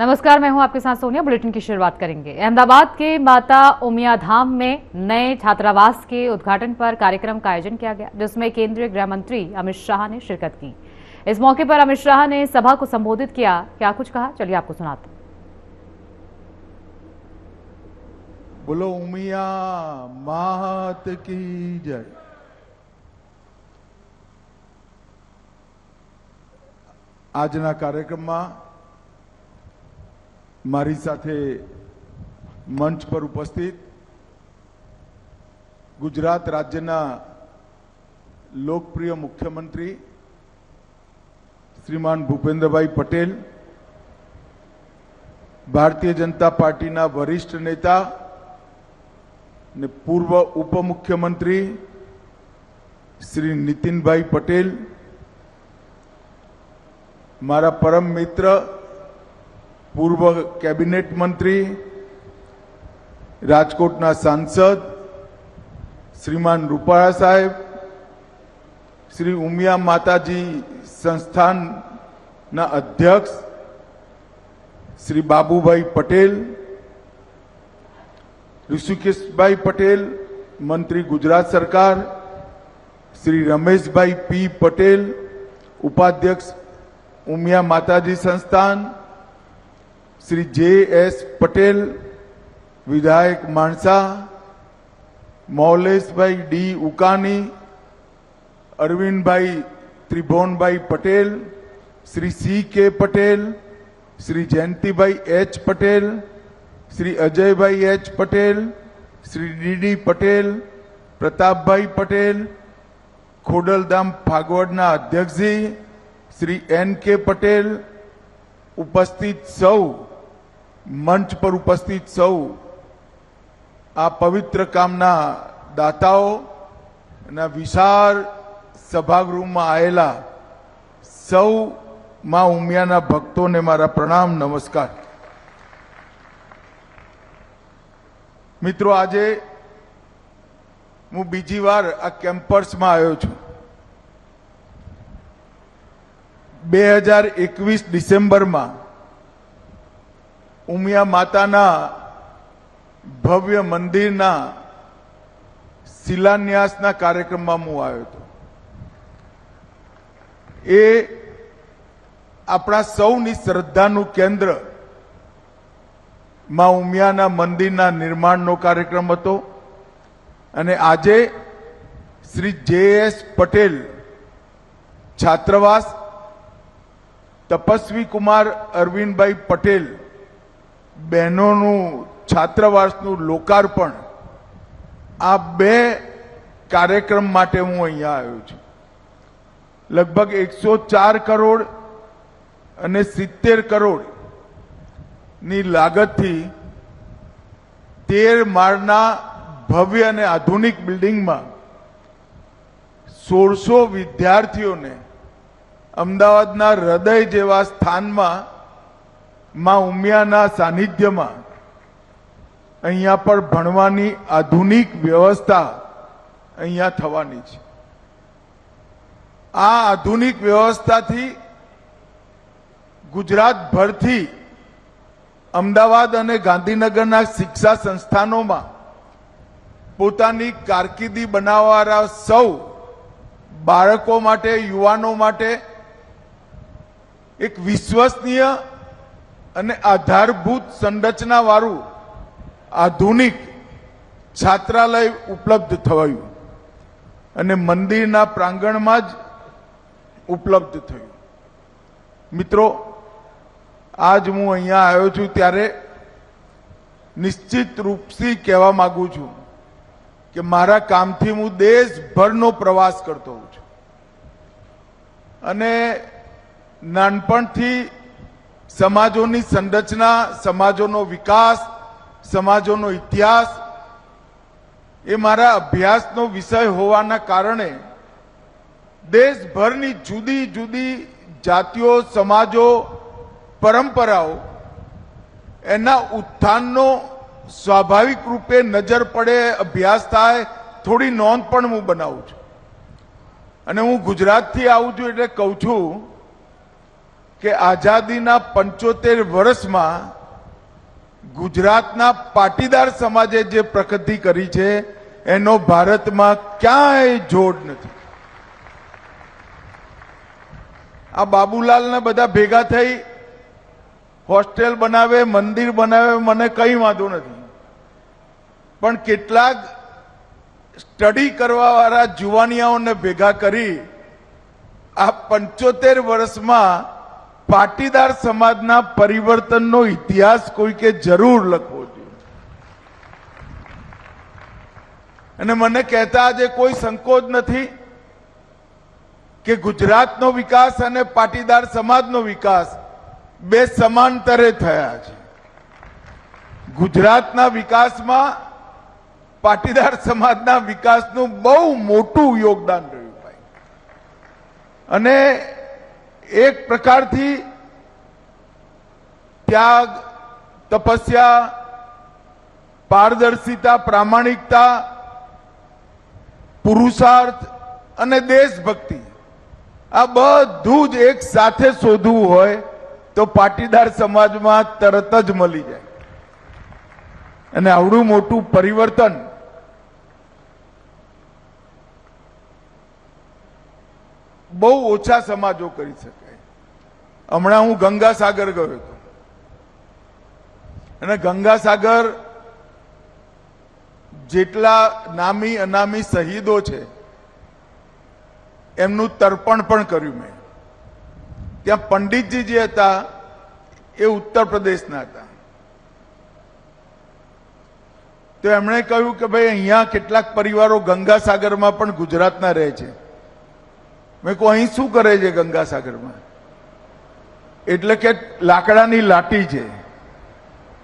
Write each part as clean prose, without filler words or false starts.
नमस्कार, मैं हूं आपके साथ सोनिया। बुलेटिन की शुरुआत करेंगे। अहमदाबाद के माता उमिया धाम में नए छात्रावास के उद्घाटन पर कार्यक्रम का आयोजन किया गया, जिसमें केंद्रीय गृह मंत्री अमित शाह ने शिरकत की। इस मौके पर अमित शाह ने सभा को संबोधित किया। क्या कुछ कहा, चलिए आपको सुनाते हैं। बोलो उमिया मात की जय। આજના કાર્યક્રમમાં મારી સાથે મંચ પર ઉપસ્થિત ગુજરાત રાજ્યના લોકપ્રિય મુખ્યમંત્રી શ્રીમાન ભૂપેન્દ્રભાઈ પટેલ, ભારતીય જનતા પાર્ટીના વરિષ્ઠ નેતા ને પૂર્વ ઉપમુખ્યમંત્રી શ્રી નીતિનભાઈ પટેલ, मारा परम मित्र पूर्व कैबिनेट मंत्री राजकोटना सांसद श्रीमान रूपाला साहेब, श्री उमिया माताजी संस्थान ना अध्यक्ष श्री बाबूभाई पटेल, ऋषिकेशभाई पटेल मंत्री गुजरात सरकार, श्री रमेशभाई पी पटेल उपाध्यक्ष उमिया माताजी संस्थान, श्री जे.एस. पटेल विधायक मानसा, मौलेश भाई डी उकानी, अरविंद भाई त्रिभुवन भाई पटेल, श्री सी.के. पटेल, श्री जयंती भाई एच. पटेल, श्री अजय भाई एच. पटेल, श्री डी.डी. पटेल, प्रताप भाई पटेल, खोडलधाम फागवडना अध्यक्ष जी श्री एन.के. पटेल, उपस्थित सौ, मंच पर उपस्थित सौ आ पवित्र कामना दाताओ ना विशाल सभागृह में आयेला सौ मां उमियाना भक्तों ने मारा प्रणाम, नमस्कार। मित्रों, आजे हूँ बीजी वार आ केम्पस में आयो छूं। 2021 डिसेम्बर में उमिया माताना भव्य मंदिरना शिलान्यासना कार्यक्रम में हूँ आयो तो ए अपना सौनी श्रद्धानु केंद्र मां उमियाना मंदिरना निर्माणनो कार्यक्रम हतो अने आजे श्री जे.एस. पटेल छात्रावास, तपस्वी कुमार अरविंद भाई पटेल बहनों छात्रावासनु लोकार्पण आ बे कार्यक्रम माटे हूँ अहींया आव्यो छुं। लगभग 104 करोड़ अने 70 करोड़ नी लागत थी 13 माळना भव्य अने आधुनिक बिल्डिंग में 1600 विद्यार्थीओ ने अमदावादना हृदय जेवा स्थान में मां उमियाना सानिध्य में अहींया पर भणवानी आधुनिक व्यवस्था अहींया थवानी छे। आ आधुनिक व्यवस्था थी गुजरात भर थी अमदावाद अने गांधीनगरना शिक्षा संस्थानों में पोतानी कारकिर्दी बनाववाळा सौ बाळको माटे, युवानो माटे एक विश्वसनीय अने आधारभूत संरचना वाळू आधुनिक छात्रालय उपलब्ध थवायुं अने मंदिरना प्रांगणमां ज उपलब्ध थयुं। मित्रों, आज हूँ अहींया आव्यो छुं त्यारे निश्चित रूपथी कहेवा मांगु छुं कि मारा कामथी हूँ देशभरनो प्रवास करतो होउं छुं अने नानपणथी समाजोनी संरचना, समाजोनो विकास, समाजोनो इतिहास ए मारा अभ्यासनो विषय होवाना कारणे देशभरनी जुदी जुदी जातिओ, समाजो, परंपराओ एना उत्थाननो स्वाभाविक रूपे नजर पड़े, अभ्यास थाय, थोड़ी नोंध पण हूँ बनावुं छुं। अने हूँ गुजरात थी आવું છું એટલે કહું છું કે આઝાદીના 75 વર્ષમાં ગુજરાતના પાટીદાર સમાજે જે પ્રગતિ કરી છે એનો ભારતમાં ક્યાંય જોડ નથી. આ બાબુલાલને બધા ભેગા થઈ હોસ્ટેલ બનાવે, મંદિર બનાવે, મને કઈ વાંધો નથી, પણ કેટલાક સ્ટડી કરવા વાળા જુવાનિયાઓને ભેગા કરી આ 75 વર્ષમાં પાટીદાર સમાજના પરિવર્તનનો ઇતિહાસ કોઈકે જરૂર લખવો જોઈએ. અને મને કહેતા આજે કોઈ સંકોચ નથી કે ગુજરાતનો વિકાસ અને પાટીદાર સમાજનો વિકાસ બે સમાંતરે થયા છે. ગુજરાતના વિકાસમાં પાટીદાર સમાજના વિકાસનું બહુ મોટું યોગદાન રહ્યું ભાઈ. અને એક પ્રકારથી ત્યાગ, તપસ્યા, પારદર્શિતા, પ્રામાણિકતા, પુરુષાર્થ અને દેશભક્તિ આ બધું જ એક સાથે શોધવું હોય તો પાટીદાર સમાજમાં તરત જ મળી જાય. અને આવડું મોટું પરિવર્તન બહુ ઓછા સમાજો કરી શકાય. હમણાં હું ગંગાસાગર ગયો હતો અને ગંગાસાગર જેટલા નામી અનામી શહીદો છે એમનું તર્પણ પણ કર્યું મેં. ત્યાં પંડિતજી જે હતા એ ઉત્તર પ્રદેશના હતા. તો એમણે કહ્યું કે ભાઈ અહીંયા કેટલાક પરિવારો ગંગાસાગરમાં પણ ગુજરાતના રહે છે. મેં કહું અહીં શું કરે છે ગંગાસાગરમાં? એટલે કે લાકડાની લાઠી છે.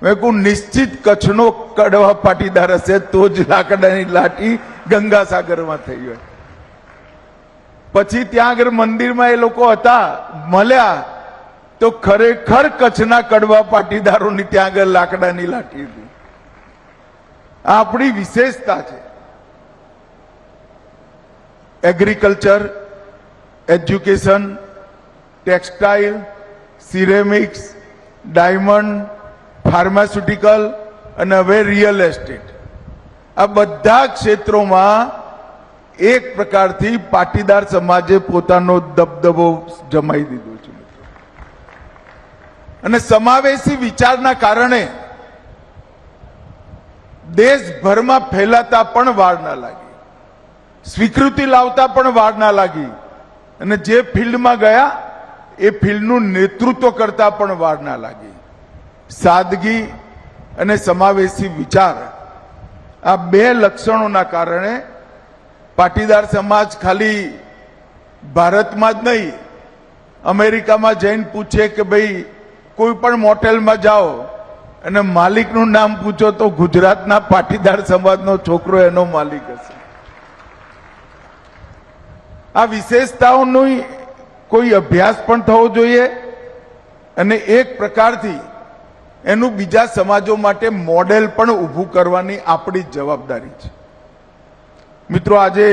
મેં કહું નિશ્ચિત કચ્છનો કડવા પાટીદાર હશે તો જ લાકડાની લાઠી ગંગાસાગરમાં થઈ હોય. પછી ત્યાં આગળ મંદિરમાં એ લોકો હતા, મળ્યા તો ખરેખર કચ્છના કડવા પાટીદારોની ત્યાં આગળ લાકડાની લાઠી હતી. આ આપણી વિશેષતા છે. Agriculture, education, textile, ceramics, diamond, pharmaceutical અને હવે રિયલ એસ્ટેટ, આ બધા ક્ષેત્રોમાં એક પ્રકારથી પાટીદાર સમાજે પોતાનો દબદબો જમાઈ દીધો છે. અને સમાવેશી વિચારના કારણે દેશભરમાં ફેલાતા પણ વાર ના લાગી, સ્વીકૃતિ લાવતા પણ વાર ના લાગી, અને જે ફિલ્ડમાં ગયા એ ફિલ્ડનું નેતૃત્વ કરતા પણ વાર ના લાગી. સાદગી અને સમાવેશી વિચાર આ બે લક્ષણોના કારણે પાટીદાર સમાજ ખાલી ભારતમાં જ નહીં, અમેરિકામાં જઈને પૂછે કે ભાઈ કોઈ પણ મોટેલમાં જાઓ અને માલિકનું નામ પૂછો તો ગુજરાતના પાટીદાર સમાજનો છોકરો એનો માલિક હશે. આ વિશેષતાઓનો કોઈ અભ્યાસ પણ થવો જોઈએ અને એક પ્રકારથી એનું બીજા સમાજો માટે મોડેલ પણ ઊભું કરવાની આપણી જ જવાબદારી છે. મિત્રો, આજે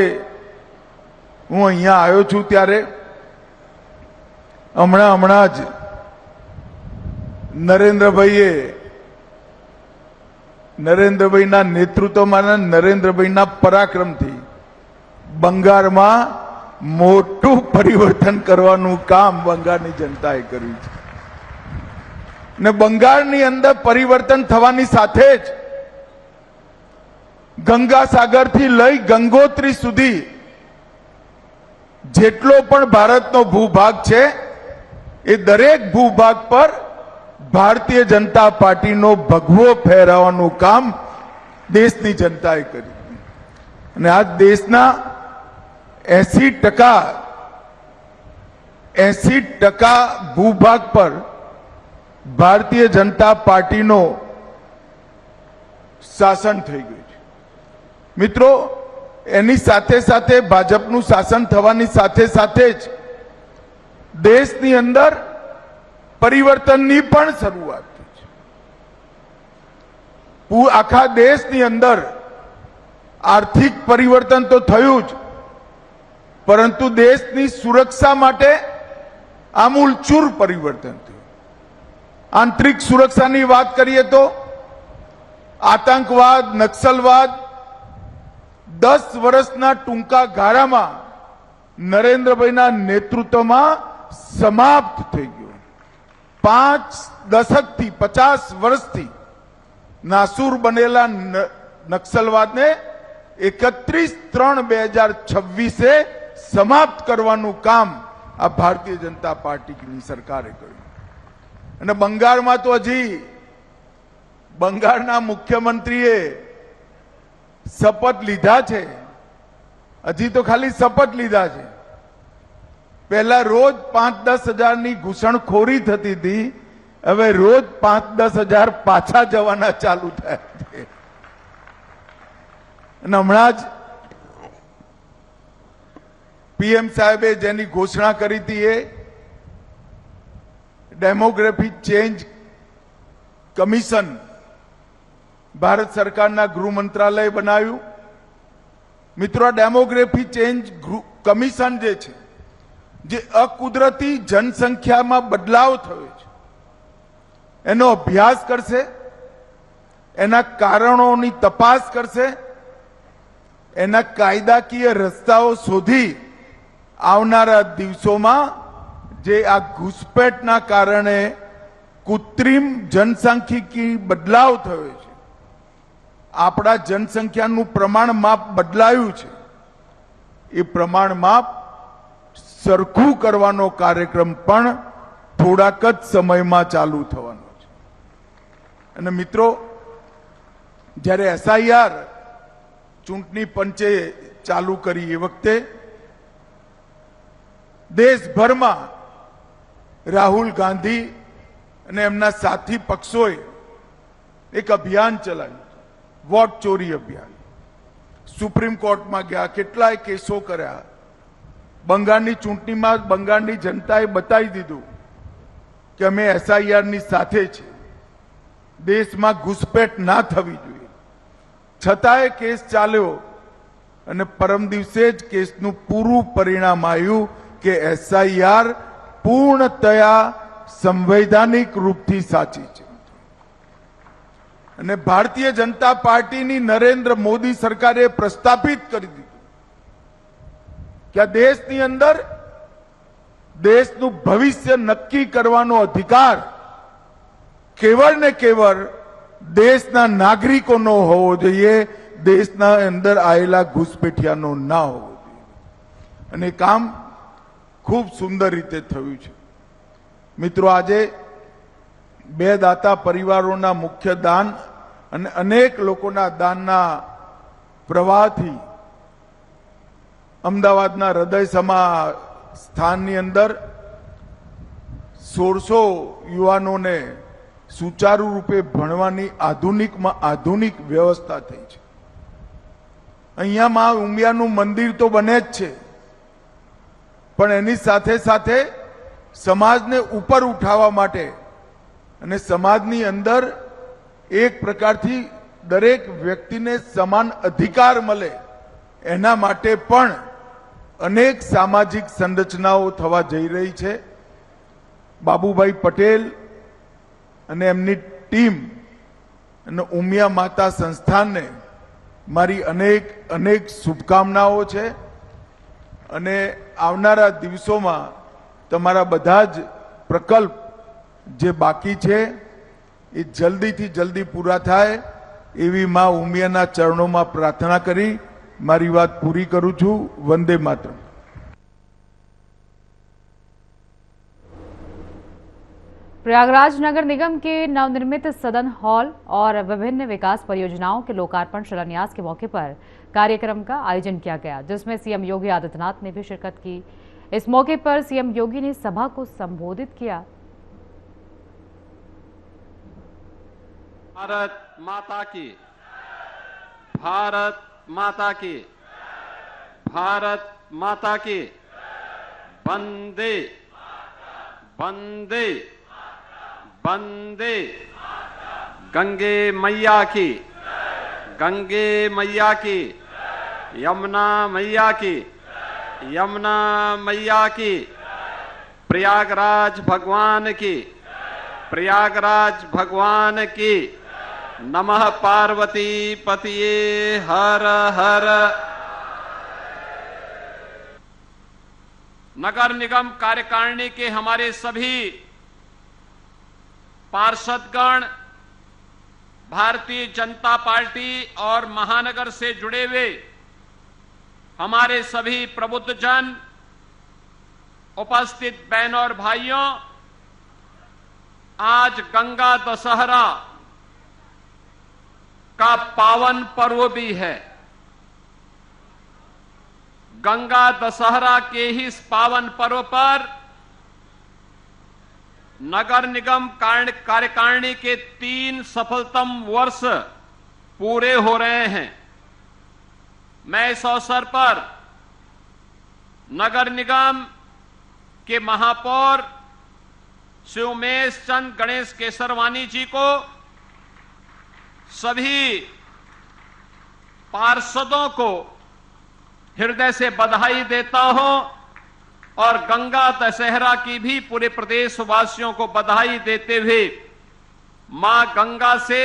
હું અહીંયા આવ્યો છું ત્યારે હમણાં જ નરેન્દ્રભાઈના નેતૃત્વમાં, નરેન્દ્રભાઈના પરાક્રમથી બંગાળમાં મોટું પરિવર્તન કરવાનું કામ બંગાળની જનતાએ કર્યું છે. ને બંગાળની અંદર પરિવર્તન થવાની સાથે જ ગંગાસાગરથી લઈ ગંગોત્રી સુધી જેટલો પણ ભારતનો ભૂભાગ છે એ દરેક ભૂભાગ પર ભારતીય જનતા પાર્ટીનો ભગવો ફેરવવાનું કામ દેશની જનતાએ કર્યું. અને આ દેશના 80% ભૂભાગ પર ભારતીય જનતા પાર્ટીનો શાસન થઈ ગયું છે. મિત્રો, એની સાથે સાથે ભાજપનું શાસન થવાની સાથે સાથે જ દેશની અંદર પરિવર્તનની પણ શરૂઆત થઈ છે. આખા દેશની અંદર આર્થિક પરિવર્તન તો થયું જ, પરંતુ દેશની સુરક્ષા માટે આમૂલચૂર પરિવર્તન થયું. આંતરિક સુરક્ષાની વાત કરીએ તો આતંકવાદ, નક્સલવાદ 10 વર્ષના ટૂંકા ગાળામાં નરેન્દ્રભાઈના નેતૃત્વમાં સમાપ્ત થઈ ગયું. 5 દશકથી 50 વર્ષથી નાસુર બનેલા નક્સલવાદને 31/3/2026 સમાપ્ત કરવાનું કામ આ ભારતીય જનતા પાર્ટીની સરકારે કર્યું. અને બંગાળમાં તો હજી બંગાળના મુખ્યમંત્રીએ શપથ લીધા છે. હજી તો ખાલી શપથ લીધા છે. પહેલા રોજ 5-10 હજારની ઘૂસણખોરી થતી હતી, હવે રોજ 5-10 હજાર પાછા જવાના ચાલુ થયા છે. અને હમણાં જ પીએમ સાહેબે જેની ઘોષણા કરી હતી એ ડેમોગ્રાફી ચેન્જ કમિશન ભારત સરકારના ગૃહ મંત્રાલય બનાવ્યું. મિત્રો, આ ડેમોગ્રાફી ચેન્જ કમિશન જે છે, જે અકુદરતી જનસંખ્યામાં બદલાવ થયો છે એનો અભ્યાસ કરશે, એના કારણોની તપાસ કરશે, એના કાયદાકીય રસ્તાઓ શોધી આવનારા દિવસોમાં જે આ ઘૂસપેઠના કારણે કૃત્રિમ જનસાંખ્યિકી બદલાવ થયો છે, આપણા જનસંખ્યાનું પ્રમાણ માપ બદલાયું છે, એ પ્રમાણ માપ સરખું કરવાનો કાર્યક્રમ પણ થોડાક જ સમયમાં ચાલુ થવાનો છે. અને મિત્રો, જ્યારે એસઆઈઆર ચૂંટણી પંચે ચાલુ કરી એ વખતે દેશભરમાં રાહુલ ગાંધી અને એમના સાથી પક્ષોએ એક અભિયાન ચલાવ્યું, વોટ ચોરી અભિયાન. સુપ્રીમ કોર્ટમાં ગયા, કેટલાય કેસો કર્યા. બંગાળની ચૂંટણીમાં બંગાળની જનતાએ બતાવી દીધું કે અમે એસઆઈઆરની સાથે છે, દેશમાં ઘૂસપેઠ ના થવી જોઈએ. છતાંય કેસ ચાલ્યો અને પરમ દિવસે જ કેસનું પૂરું પરિણામ આવ્યું કે એસઆઈઆર પૂર્ણતયા સંવૈધાનિક રૂપથી સાચી છે. અને ભારતીય જનતા પાર્ટીની નરેન્દ્ર મોદી સરકારે પ્રસ્થાપિત કરી દીધું કે આ દેશની અંદર દેશનું ભવિષ્ય નક્કી કરવાનો અધિકાર કેવળ ને કેવળ દેશના નાગરિકોનો હોવો જોઈએ, દેશના અંદર આવેલા ઘૂસપેઠિયાનો ના હોવો જોઈએ. અને કામ ખૂબ સુંદર રીતે થયું છે. મિત્રો, આજે 2 દાતા પરિવારોના મુખ્ય દાન અને અનેક લોકોના દાનના પ્રવાહથી અમદાવાદના હૃદયસમા સ્થાનની અંદર 1600 યુવાનોને સુચારુ રૂપે ભણવાની આધુનિકમાં આધુનિક વ્યવસ્થા થઈ છે. અહીંયા માં ઉમિયાનું મંદિર તો બને જ છે, પણ એની સાથે સાથે સમાજને ઉપર ઉઠાવવા માટે અને સમાજની અંદર એક પ્રકારથી દરેક વ્યક્તિને સમાન અધિકાર મળે એના માટે પણ અનેક સામાજિક સંરચનાઓ થવા જઈ રહી છે. બાબુભાઈ પટેલ અને એમની ટીમ અને ઉમિયા માતા સંસ્થાનને મારી અનેક અનેક શુભકામનાઓ છે. અને આવનારા દિવસોમાં તમારા બધા જ પ્રકલ્પ જે બાકી છે એ જલ્દીથી જલ્દી પૂરા થાય એવી માં ઉમિયાના ચરણોમાં પ્રાર્થના કરી મારી વાત પૂરી કરું છું. વંદે માતરમ. प्रयागराज नगर निगम के नवनिर्मित सदन हॉल और विभिन्न विकास परियोजनाओं के लोकार्पण शिलान्यास के मौके पर कार्यक्रम का आयोजन किया गया, जिसमें सीएम योगी आदित्यनाथ ने भी शिरकत की। इस मौके पर सीएम योगी ने सभा को संबोधित किया। भारत माता की, भारत माता की, भारत माता की, वंदे वंदे वंदे। गंगे मैया की, गंगे मैया की, यमुना मैया की, यमुना मैया की। प्रयागराज भगवान की, प्रयागराज भगवान की। नमः पार्वती पतिये हर हर। नगर निगम कार्यकारिणी के हमारे सभी पार्षदगण, भारतीय जनता पार्टी और महानगर से जुड़े हुए हमारे सभी प्रबुद्धजन, उपस्थित बहनों और भाइयों, आज गंगा दशहरा का पावन पर्व भी है। गंगा दशहरा के ही इस पावन पर्व पर नगर निगम कार्यकारिणी के 3 सफलतम वर्ष पूरे हो रहे हैं। मैं इस अवसर पर नगर निगम के महापौर श्री उमेश चंद गणेश केसरवानी जी को, सभी पार्षदों को हृदय से बधाई देता हूं और गंगा दशहरा की भी पूरे प्रदेशवासियों को बधाई देते हुए मां गंगा से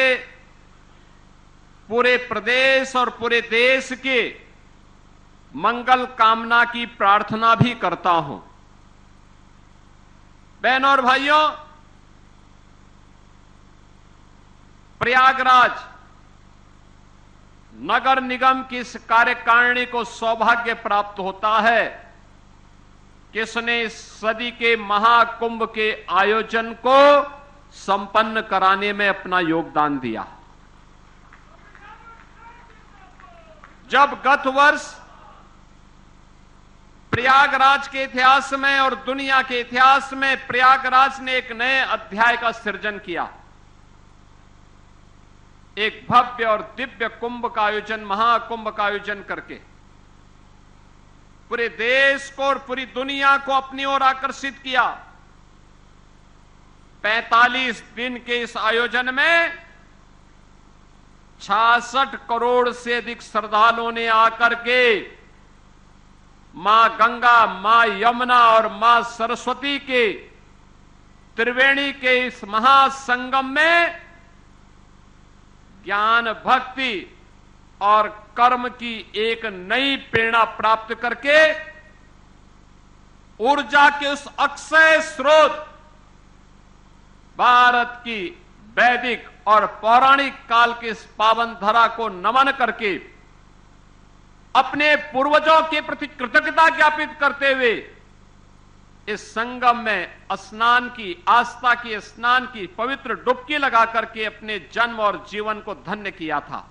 पूरे प्रदेश और पूरे देश के मंगल कामना की प्रार्थना भी करता हूं। बहनों और भाइयों, प्रयागराज नगर निगम की इस कार्यकारिणी को सौभाग्य प्राप्त होता है कि इसने इस सदी के महाकुंभ के आयोजन को संपन्न कराने में अपना योगदान दिया। जब गत वर्ष प्रयागराज के इतिहास में और दुनिया के इतिहास में प्रयागराज ने एक नए अध्याय का सृजन किया, एक भव्य और दिव्य कुंभ का आयोजन, महाकुंभ का आयोजन करके पूरे देश को और पूरी दुनिया को अपनी ओर आकर्षित किया। 45 दिन के इस आयोजन में 66 करोड़ से अधिक श्रद्धालुओं ने आकर के मां गंगा, मां यमुना और मां सरस्वती के त्रिवेणी के इस महासंगम में ज्ञान, भक्ति और कर्म की एक नई प्रेरणा प्राप्त करके ऊर्जा के उस अक्षय स्रोत भारत की वैदिक और पौराणिक काल के इस पावन धरा को नमन करके अपने पूर्वजों के प्रति कृतज्ञता ज्ञापित करते हुए इस संगम में स्नान की, आस्था की स्नान की पवित्र डुबकी लगा करके अपने जन्म और जीवन को धन्य किया था।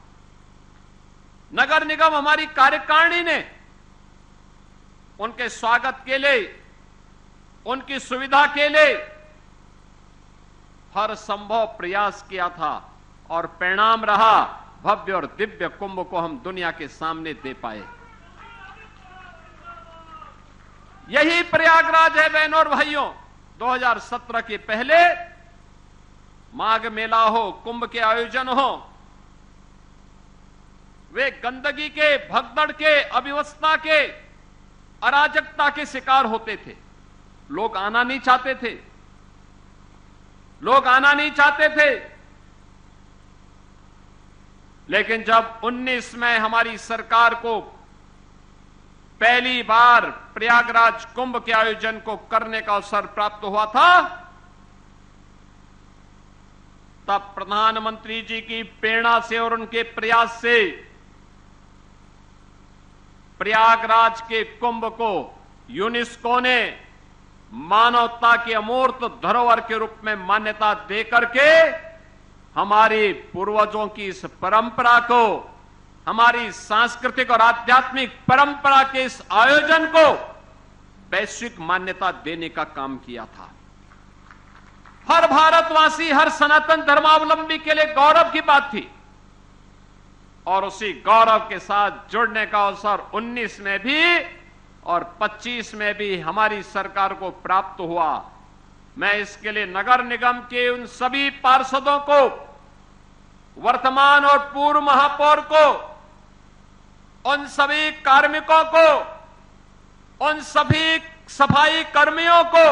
नगर निगम हमारी कार्यकारिणी ने उनके स्वागत के लिए, उनकी सुविधा के लिए हर संभव प्रयास किया था और परिणाम रहा भव्य और दिव्य कुंभ को हम दुनिया के सामने दे पाए। यही प्रयागराज है बहनों और भाइयों। 2017 के पहले माघ मेला हो, कुंभ के आयोजन हो, वे गंदगी के, भगदड़ के, अव्यवस्था के, अराजकता के शिकार होते थे। लोग आना नहीं चाहते थे, लोग आना नहीं चाहते थे। लेकिन जब 19 में हमारी सरकार को पहली बार प्रयागराज कुंभ के आयोजन को करने का अवसर प्राप्त हुआ था, तब प्रधानमंत्री जी की प्रेरणा से और उनके प्रयास से प्रयागराज के कुंभ को यूनेस्को ने मानवता की अमूर्त धरोहर के रूप में मान्यता देकर के हमारे पूर्वजों की इस परंपरा को, हमारी सांस्कृतिक और आध्यात्मिक परंपरा के इस आयोजन को वैश्विक मान्यता देने का काम किया था। हर भारतवासी, हर सनातन धर्मावलंबी के लिए गौरव की बात थी और उसी गौरव के साथ जुड़ने का अवसर 19 में भी और 25 में भी हमारी सरकार को प्राप्त हुआ। मैं इसके लिए नगर निगम के उन सभी पार्षदों को, वर्तमान और पूर्व महापौर को, उन सभी कार्मिकों को, उन सभी सफाई कर्मियों को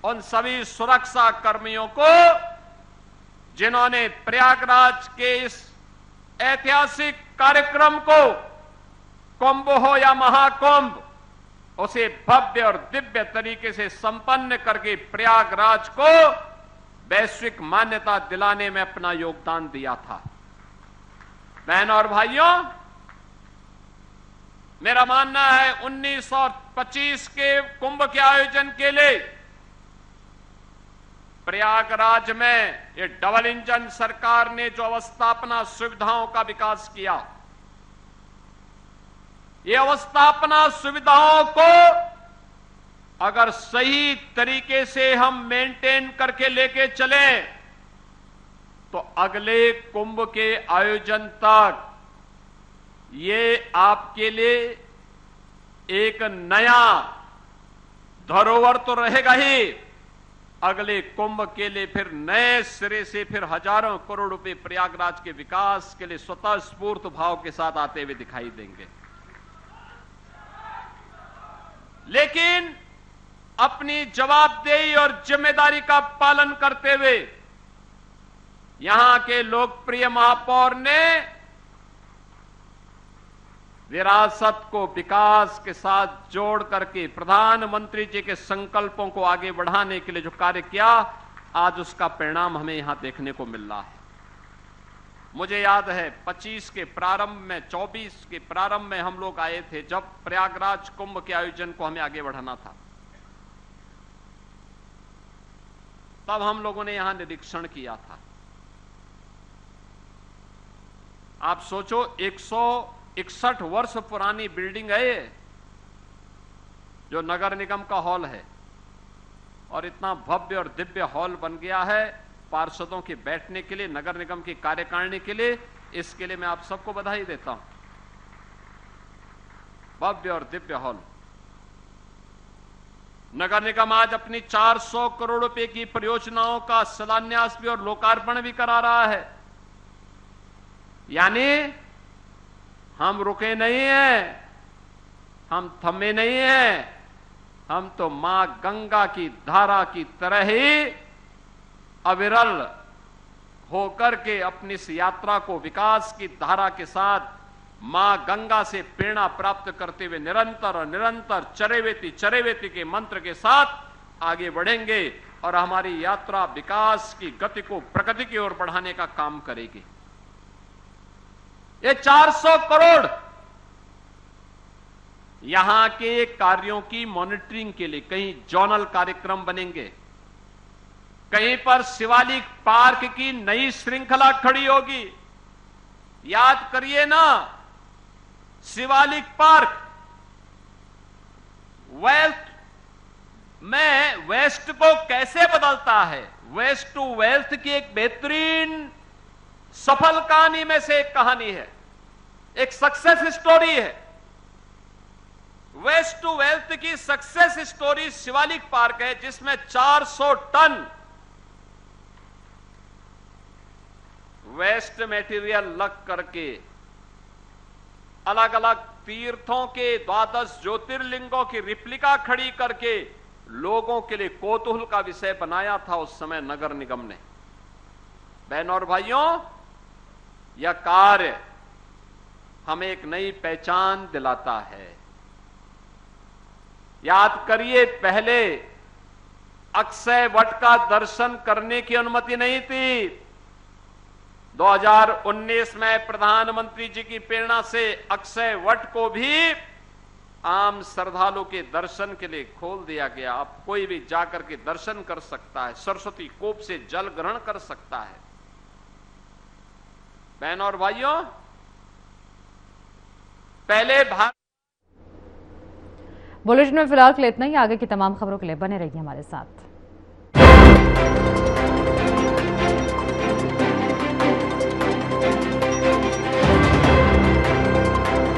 उन सभी सुरक्षा कर्मियों को जिन्होंने प्रयागराज के इस ऐतिहासिक कार्यक्रम को, कुंभ हो या महाकुंभ, उसे भव्य और दिव्य तरीके से संपन्न करके प्रयागराज को वैश्विक मान्यता दिलाने में अपना योगदान दिया था। बहनों और भाइयों, मेरा मानना है 1925 के कुंभ के आयोजन के लिए प्रयागराज में ये डबल इंजन सरकार ने जो अवस्थापना सुविधाओं का विकास किया, ये अवस्थापना सुविधाओं को अगर सही तरीके से हम मेंटेन करके लेके चले तो अगले कुंभ के आयोजन तक ये आपके लिए एक नया धरोहर तो रहेगा ही, अगले कुंभ के लिए फिर नए सिरे से फिर हजारों करोड़ रुपए प्रयागराज के विकास के लिए स्वतः स्फूर्त भाव के साथ आते हुए दिखाई देंगे। लेकिन अपनी जवाबदेही और जिम्मेदारी का पालन करते हुए यहां के लोकप्रिय महापौर ने विरासत को विकास के साथ जोड़ करके प्रधानमंत्री जी के संकल्पों को आगे बढ़ाने के लिए जो कार्य किया, आज उसका परिणाम हमें यहां देखने को मिल रहा है। मुझे याद है 25 के प्रारंभ में, 24 के प्रारंभ में हम लोग आए थे जब प्रयागराज कुंभ के आयोजन को हमें आगे बढ़ाना था। तब हम लोगों ने यहां निरीक्षण किया था। आप सोचो, 161 वर्ष पुरानी बिल्डिंग है ये, जो नगर निगम का हॉल है, और इतना भव्य और दिव्य हॉल बन गया है पार्षदों के बैठने के लिए, नगर निगम की कार्यकारिणी के लिए। इसके लिए मैं आप सबको बधाई देता हूं। भव्य और दिव्य हॉल। नगर निगम आज अपनी 400 करोड़ रुपए की परियोजनाओं का शिलान्यास भी और लोकार्पण भी करा रहा है। यानी हम रुके नहीं हैं, हम थमे नहीं हैं, हम तो मां गंगा की धारा की तरह ही अविरल होकर के अपनी इस यात्रा को विकास की धारा के साथ मां गंगा से प्रेरणा प्राप्त करते हुए निरंतर और निरंतर चरेवेती के मंत्र के साथ आगे बढ़ेंगे और हमारी यात्रा विकास की गति को प्रगति की ओर बढ़ाने का काम करेगी। ये 400 करोड़ यहां के कार्यों की मॉनिटरिंग के लिए कहीं जोनल कार्यक्रम बनेंगे, कहीं पर शिवालिक पार्क की नई श्रृंखला खड़ी होगी। याद करिए ना, शिवालिक पार्क वेस्ट को कैसे बदलता है, वेस्ट टू वेल्थ की एक बेहतरीन सफल कहानी में से एक कहानी है, एक सक्सेस स्टोरी है। वेस्ट टू वेल्थ की सक्सेस स्टोरी शिवालिक पार्क है, जिसमें 400 टन वेस्ट मटेरियल लग करके अलग अलग तीर्थों के 12 ज्योतिर्लिंगों की रिप्लिका खड़ी करके लोगों के लिए कौतूहल का विषय बनाया था उस समय नगर निगम ने। बहनों और भाइयों, यह कार्य हमें एक नई पहचान दिलाता है। याद करिए, पहले अक्षय वट का दर्शन करने की अनुमति नहीं थी। 2019 में प्रधानमंत्री जी की प्रेरणा से अक्षय वट को भी आम श्रद्धालु के दर्शन के लिए खोल दिया गया। अब कोई भी जाकर के दर्शन कर सकता है, सरस्वती कूप से जल ग्रहण कर सकता है। बहनों और भाइयों, पहले भारत। बुलेटिन में फिलहाल के लिए इतना ही। आगे की तमाम खबरों के लिए बने रहिए हमारे साथ।